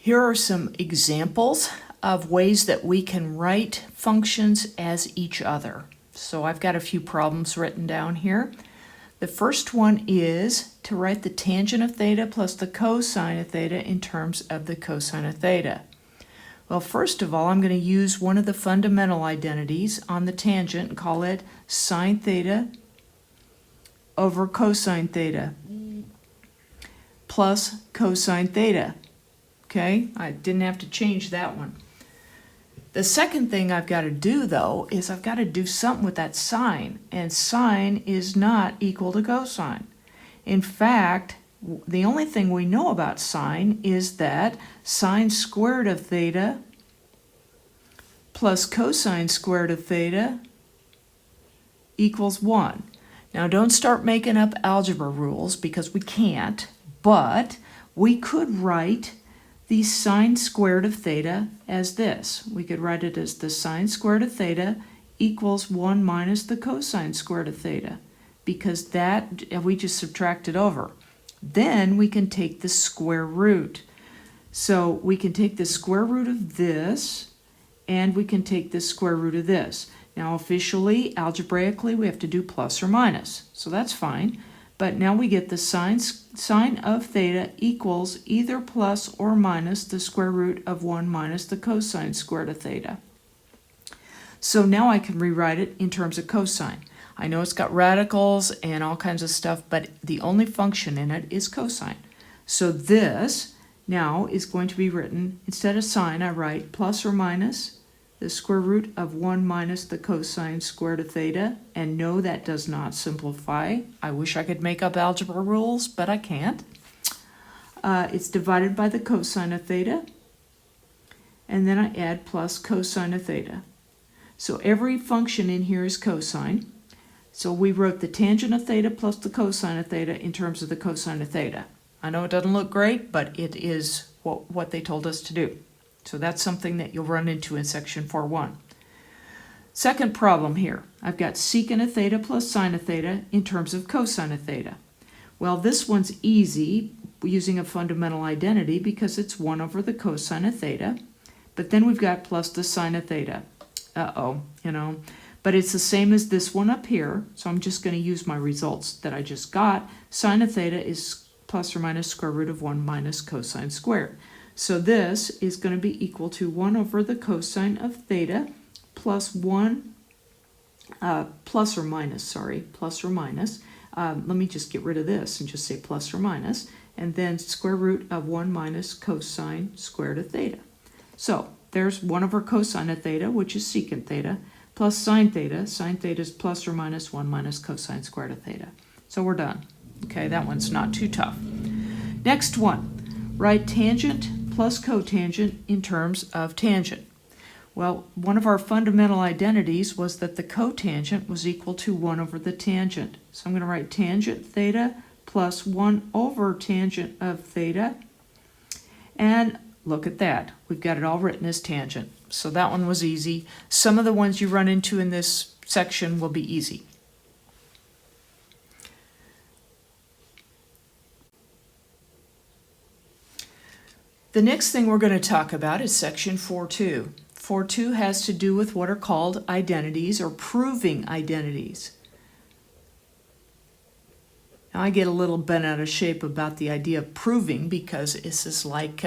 Here are some examples of ways that we can write functions as each other. So I've got a few problems written down here. The first one is to write the tangent of theta plus the cosine of theta in terms of the cosine of theta. Well, first of all, I'm going to use one of the fundamental identities on the tangent and call it sine theta over cosine theta plus cosine theta. Okay, I didn't have to change that one. The second thing I've got to do, though, is I've got to do something with that sine, and sine is not equal to cosine. In fact, the only thing we know about sine is that sine squared of theta plus cosine squared of theta equals 1. Now, don't start making up algebra rules because we can't, but we could write the sine squared of theta as this. We could write it as the sine squared of theta equals 1 minus the cosine squared of theta, because that we just subtracted over. Then we can take the square root. So we can take the square root of this, and we can take the square root of this. Now officially, algebraically, we have to do plus or minus, so that's fine. But now we get the sine of theta equals either plus or minus the square root of 1 minus the cosine squared of theta. So now I can rewrite it in terms of cosine. I know it's got radicals and all kinds of stuff, but the only function in it is cosine. So this now is going to be written, instead of sine, I write plus or minus the square root of 1 minus the cosine squared of theta, and no, that does not simplify. I wish I could make up algebra rules, but I can't. It's divided by the cosine of theta, and then I add plus cosine of theta. So every function in here is cosine. So we wrote the tangent of theta plus the cosine of theta in terms of the cosine of theta. I know it doesn't look great, but it is what they told us to do. So that's something that you'll run into in section 4.1. Second problem here, I've got secant of theta plus sine of theta in terms of cosine of theta. Well, this one's easy using a fundamental identity because it's 1 over the cosine of theta. But then we've got plus the sine of theta. But it's the same as this one up here, so I'm just going to use my results that I just got. Sine of theta is plus or minus square root of 1 minus cosine squared. So this is going to be equal to 1 over the cosine of theta plus 1, plus or minus. Let me just get rid of this and just say plus or minus, and then square root of 1 minus cosine squared of theta. So there's 1 over cosine of theta, which is secant theta, plus sine theta. Sine theta is plus or minus 1 minus cosine squared of theta. So we're done. Okay, that one's not too tough. Next one, write tangent plus cotangent in terms of tangent. Well, one of our fundamental identities was that the cotangent was equal to 1 over the tangent. So I'm going to write tangent theta plus 1 over tangent of theta. And look at that. We've got it all written as tangent. So that one was easy. Some of the ones you run into in this section will be easy. The next thing we're going to talk about is section 4.2. 4.2 has to do with what are called identities or proving identities. Now I get a little bent out of shape about the idea of proving because this is like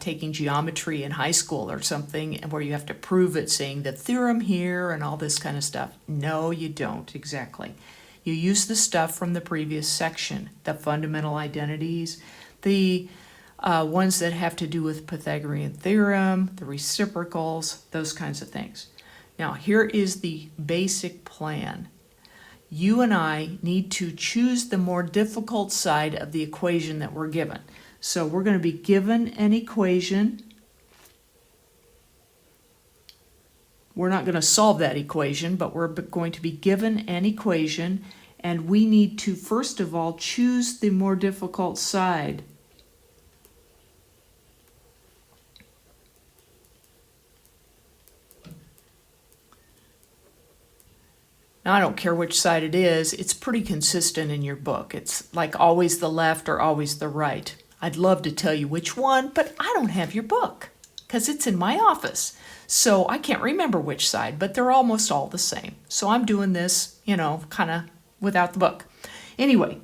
taking geometry in high school or something where you have to prove it, saying the theorem here and all this kind of stuff. No, you don't exactly. You use the stuff from the previous section, the fundamental identities, the ones that have to do with Pythagorean theorem, the reciprocals, those kinds of things. Now, here is the basic plan. You and I need to choose the more difficult side of the equation that we're given. So we're going to be given an equation. We're not going to solve that equation, but we're going to be given an equation, and we need to, first of all, choose the more difficult side. Now, I don't care which side it is, it's pretty consistent in your book. It's like always the left or always the right. I'd love to tell you which one, but I don't have your book because it's in my office. So I can't remember which side, but they're almost all the same. So I'm doing this, kind of without the book. Anyway,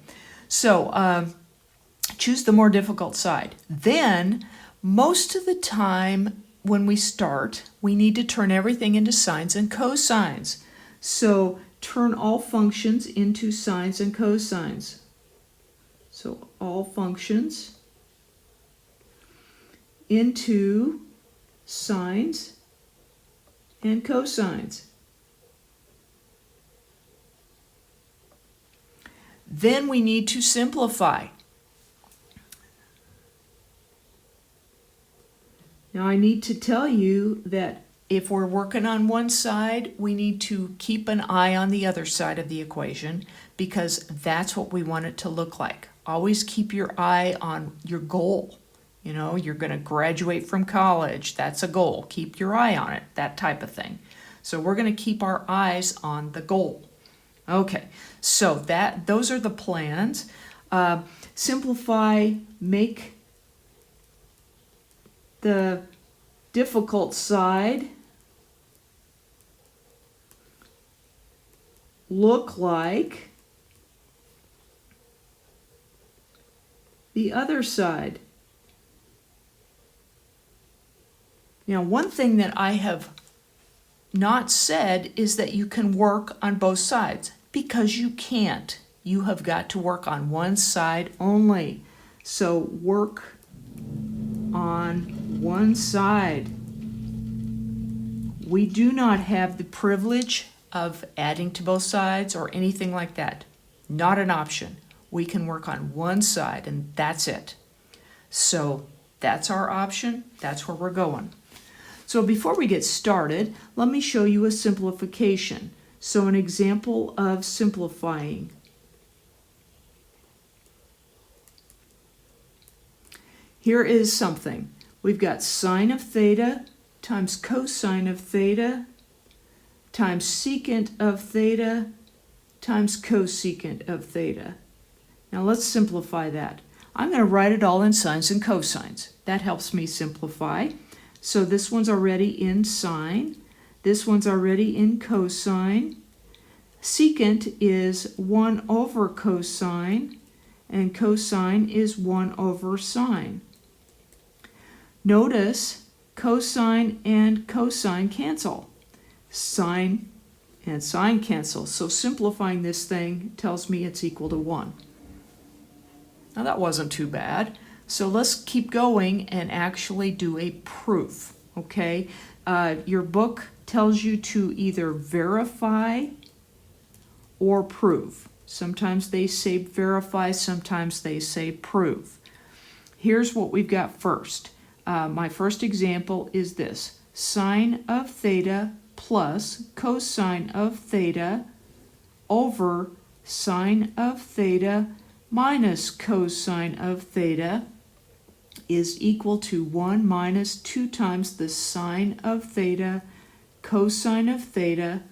so choose the more difficult side. Then, most of the time when we start, we need to turn everything into sines and cosines. So turn all functions into sines and cosines. So all functions into sines and cosines. Then we need to simplify. Now I need to tell you that if we're working on one side, we need to keep an eye on the other side of the equation because that's what we want it to look like. Always keep your eye on your goal. You're going to graduate from college. That's a goal. Keep your eye on it, that type of thing. So we're going to keep our eyes on the goal. Okay, so those are the plans. Simplify, make the difficult side look like the other side. Now, one thing that I have not said is that you can work on both sides, because you can't. You have got to work on one side only. So work on one side. We do not have the privilege of adding to both sides or anything like that. Not an option. We can work on one side and that's it. So that's our option. That's where we're going. So before we get started, let me show you a simplification. So an example of simplifying. Here is something. We've got sine of theta times cosine of theta times secant of theta times cosecant of theta. Now let's simplify that. I'm going to write it all in sines and cosines. That helps me simplify. So this one's already in sine. This one's already in cosine. Secant is 1 over cosine, and cosine is 1 over sine. Notice cosine and cosine cancel. Sine and sine cancel. So simplifying this thing tells me it's equal to 1. Now that wasn't too bad. So let's keep going and actually do a proof, okay? Your book tells you to either verify or prove. Sometimes they say verify, sometimes they say prove. Here's what we've got first. My first example is this. Sine of theta plus cosine of theta over sine of theta minus cosine of theta is equal to 1 minus 2 times the sine of theta cosine of theta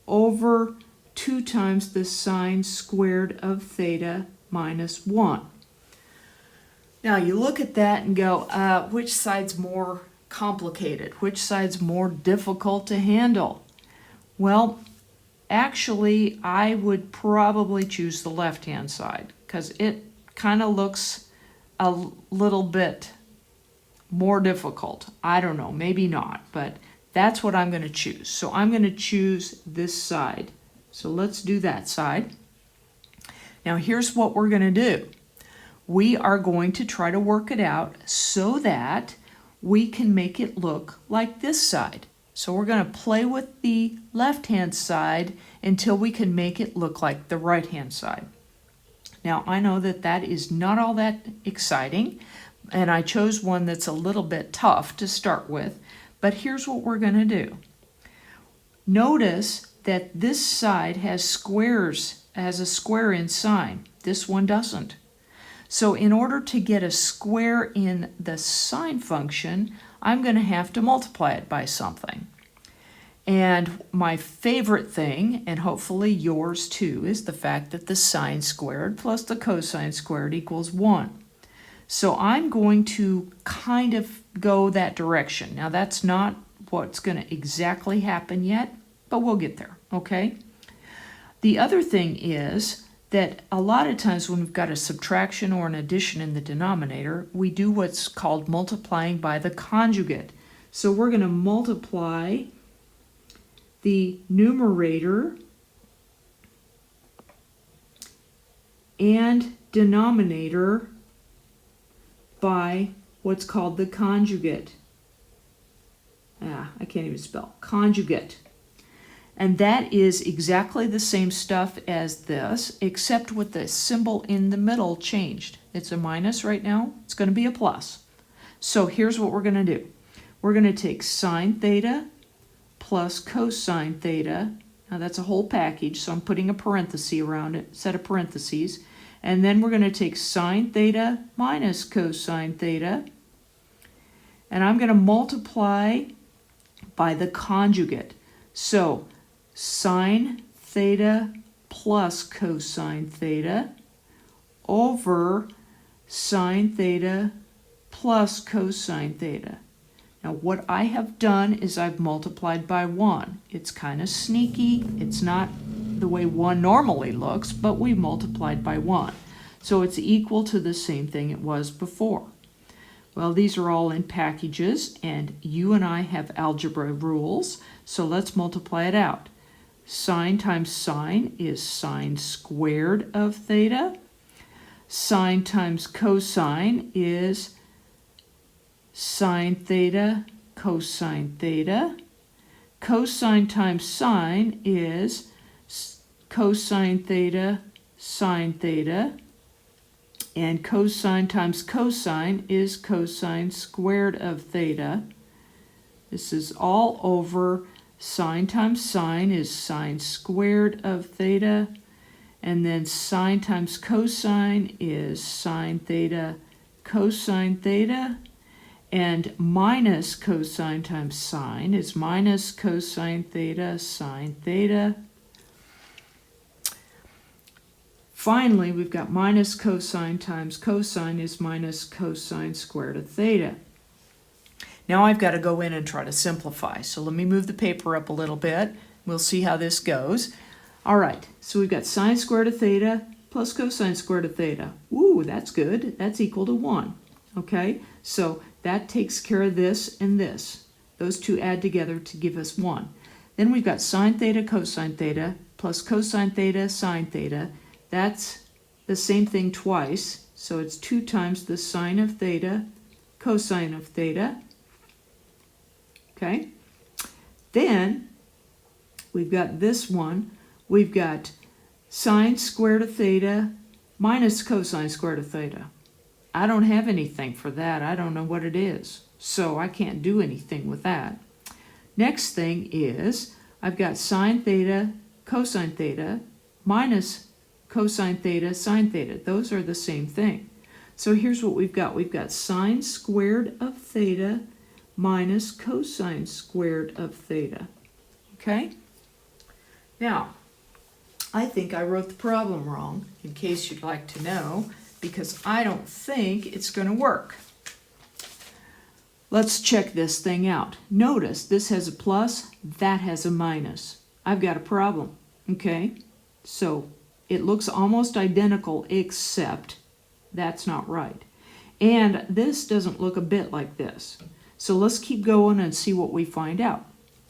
over 2 times the sine squared of theta minus 1. Now you look at that and go, which side's more complicated? Which side's more difficult to handle? Well, actually, I would probably choose the left-hand side because it kind of looks a little bit more difficult. I don't know, maybe not, but that's what I'm going to choose. So I'm going to choose this side. So let's do that side. Now here's what we're going to do. We are going to try to work it out so that we can make it look like this side. So we're going to play with the left-hand side until we can make it look like the right-hand side. Now, I know that that is not all that exciting, and I chose one that's a little bit tough to start with, but here's what we're going to do. Notice that this side has squares, has a square in sine. This one doesn't. So in order to get a square in the sine function, I'm going to have to multiply it by something. And my favorite thing, and hopefully yours too, is the fact that the sine squared plus the cosine squared equals 1. So I'm going to kind of go that direction. Now that's not what's going to exactly happen yet, but we'll get there, okay? The other thing is that a lot of times when we've got a subtraction or an addition in the denominator, we do what's called multiplying by the conjugate. So we're going to multiply the numerator and denominator by what's called the conjugate. I can't even spell. Conjugate. And that is exactly the same stuff as this, except with the symbol in the middle changed. It's a minus right now. It's going to be a plus. So here's what we're going to do. We're going to take sine theta plus cosine theta. Now that's a whole package, so I'm putting a parenthesis around it, set of parentheses. And then we're going to take sine theta minus cosine theta. And I'm going to multiply by the conjugate. So sine theta plus cosine theta over sine theta plus cosine theta. Now what I have done is I've multiplied by 1. It's kind of sneaky. It's not the way 1 normally looks, but we multiplied by 1. So it's equal to the same thing it was before. Well, these are all in packages, and you and I have algebra rules, so let's multiply it out. Sine times sine is sine squared of theta. Sine times cosine is sine theta cosine theta. Cosine times sine is cosine theta sine theta. And cosine times cosine is cosine squared of theta. This is all over sine times sine is sine squared of theta. And then sine times cosine is sine theta cosine theta. And minus cosine times sine is minus cosine theta sine theta. Finally, we've got minus cosine times cosine is minus cosine squared of theta. Now I've got to go in and try to simplify. So let me move the paper up a little bit. We'll see how this goes. All right, so we've got sine squared of theta plus cosine squared of theta. Ooh, that's good. That's equal to 1. Okay, so that takes care of this and this. Those two add together to give us 1. Then we've got sine theta cosine theta plus cosine theta sine theta. That's the same thing twice, so it's 2 times the sine of theta cosine of theta. Okay, then we've got this one. We've got sine squared of theta minus cosine squared of theta. I don't have anything for that. I don't know what it is, so I can't do anything with that. Next thing is I've got sine theta cosine theta minus cosine theta sine theta. Those are the same thing. So here's what we've got. We've got sine squared of theta minus cosine squared of theta. Okay? Now, I think I wrote the problem wrong, in case you'd like to know, because I don't think it's going to work. Let's check this thing out. Notice this has a plus, that has a minus. I've got a problem, okay? So it looks almost identical, except that's not right. And this doesn't look a bit like this. So let's keep going and see what we find out,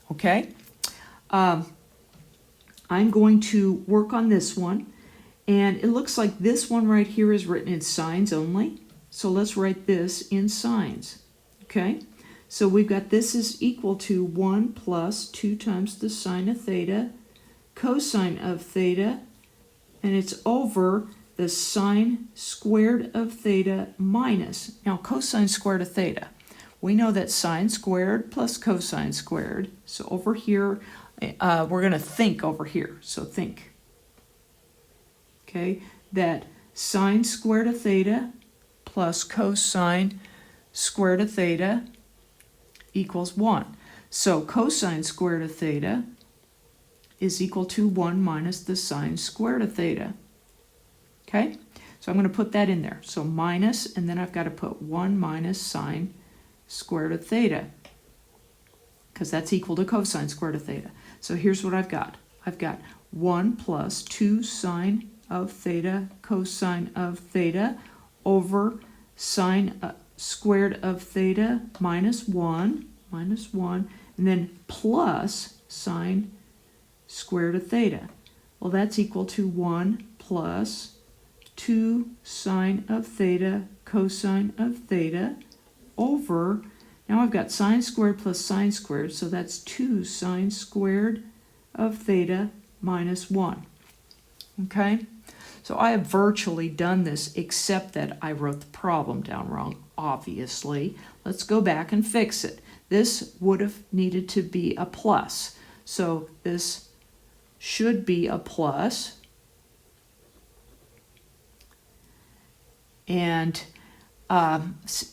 okay? I'm going to work on this one, and it looks like this one right here is written in sines only. So let's write this in sines, okay? So we've got this is equal to 1 plus 2 times the sine of theta, cosine of theta, and it's over the sine squared of theta minus. Now cosine squared of theta. We know that sine squared plus cosine squared. So over here, we're going to think over here. So think. Okay, that sine squared of theta plus cosine squared of theta equals 1. So cosine squared of theta is equal to 1 minus the sine squared of theta. Okay, So I'm going to put that in there. So minus, and then I've got to put 1 minus sine squared of theta, because that's equal to cosine squared of theta. So here's what I've got. I've got 1 plus 2 sine of theta cosine of theta over sine squared of theta minus 1, and then plus sine squared of theta. Well, that's equal to 1 plus 2 sine of theta cosine of theta over, now I've got sine squared plus sine squared, so that's 2 sine squared of theta minus 1. Okay? So I have virtually done this, except that I wrote the problem down wrong, obviously. Let's go back and fix it. This would have needed to be a plus. So this should be a plus. And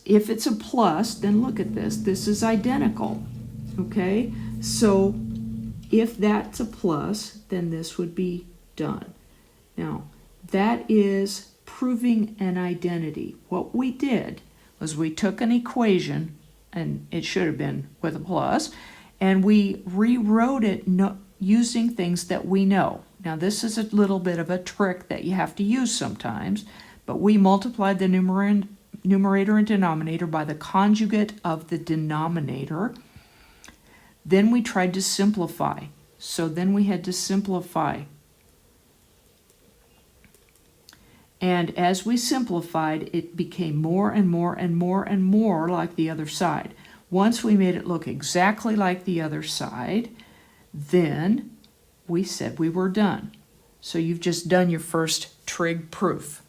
if it's a plus, then look at this. This is identical. Okay? So if that's a plus, then this would be done. Now, that is proving an identity. What we did was we took an equation, and it should have been with a plus, and we rewrote it using things that we know. Now, this is a little bit of a trick that you have to use sometimes, but we multiplied the numerator and denominator by the conjugate of the denominator. Then we tried to simplify. So then we had to simplify. And as we simplified, it became more and more and more and more like the other side. Once we made it look exactly like the other side, then we said we were done. So you've just done your first trig proof.